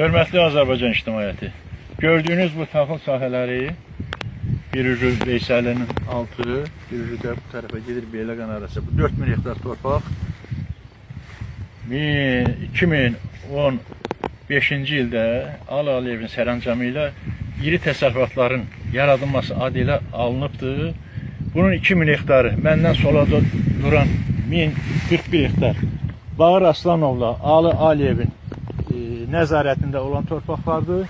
Hörmətli Azərbaycan ictimaiyyəti, gördüyünüz bu taxıl sahələri bir ucu Veysəlinin altı, bir ucu da bu tərəfə gedir Beyləqan arası. Bu 4000 hektar torpaq 2015-ci ildə Ali Aliyevin sərəncamı ilə iri təsərrüfatların yaradılması adı ilə alınıbdır. Bunun 2000 hektarı məndən sola duran 1041 hektar Bağır Aslanovla Ali Aliyevin nəzarətində olan torpaqlardır.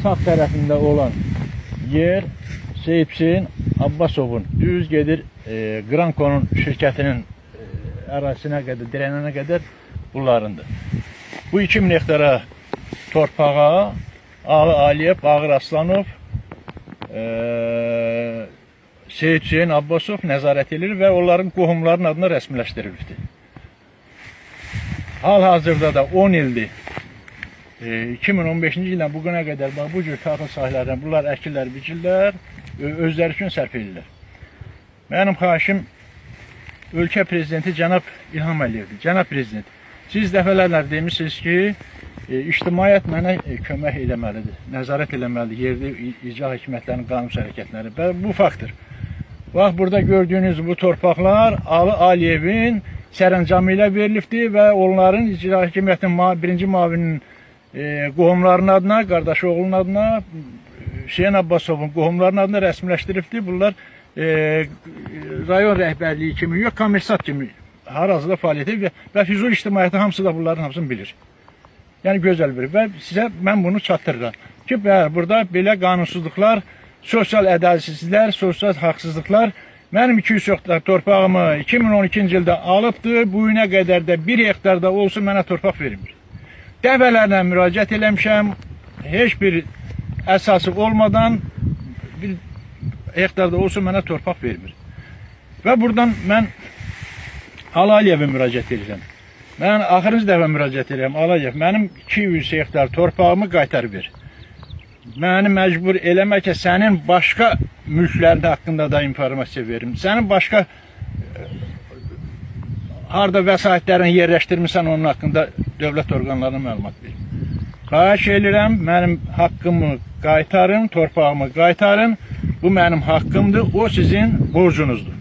Sağ tərəfində olan yer Seyid Hüseyin Abbasovun düz gedir Qrankonun şirkətinin ərazisinə qədər, dirənənə qədər bunlarındır. Bu 2000 hektara torpağa Ali Aliyev, Bağır Aslanov, Seyid Hüseyin Abbasov nəzarət edilir və onların qohumların adına rəsmiləşdirilmişdir. Hal-hazırda da 10 ildir. 2015-ci ildən bu günə qədər bu cür taxıl sahələrindən bunlar əkirlər, biçirlər, özləri üçün sərf edirlər. Mənim xahişim ölkə prezidenti cənab İlham Əliyevdir. Cənab prezident, siz dəfələrlə demişsiniz ki, ictimaiyyət mənə kömək eləməlidir, nəzarət eləməlidir, yerli icra hakimiyyətlərinin qanun hərəkətləri. Bu faktdır. Bax, burada gördüyünüz bu torpaqlar Ali Aliyevin sərəncamı ilə verilibdir və onların icra hakimiyyətinin birinci müavininin qohumların adına, qardaşı oğlunun adına, Hüseyin Abbasovun qohumların adına rəsmiləşdiribdir. Bunlar rayon rəhbərliyi kimi, yox, kommersant kimi hal-hazırda fəaliyyət edir və Füzuli ictimaiyyəti hamısı da bunların hamısını bilir. Yəni gözəl bilir və sizə mən bunu çatdırıram ki, burada belə qanunsuzluqlar, sosial ədaletsizliklər, sosial haqsızlıqlar mənim 200 hektar torpağımı 2012-ci ildə alıbdır, bu günə qədər də 1 hektarda olsun mənə torpaq verilmir. Dəfələrlə müraciət eləmişəm, heç bir əsası olmadan 1 hektarda olsun mənə torpaq vermir. Və buradan mən Ali Aliyevə müraciət edirəm. Mən axırıncı dəfə müraciət edirəm, Aliyev, mənim 200 hektar torpağımı qaytar ver. Məni məcbur eləmək ki, sənin başqa mülklərin haqqında da informasiya verim. Sənin başqa harada vəsaitlərini yerləşdirmirsən, onun haqqında dövlət orqanlarına məlumat verim. Xahiş edirəm, mənim haqqımı qaytarın, torpağımı qaytarın. Bu mənim haqqımdır, o sizin borcunuzdur.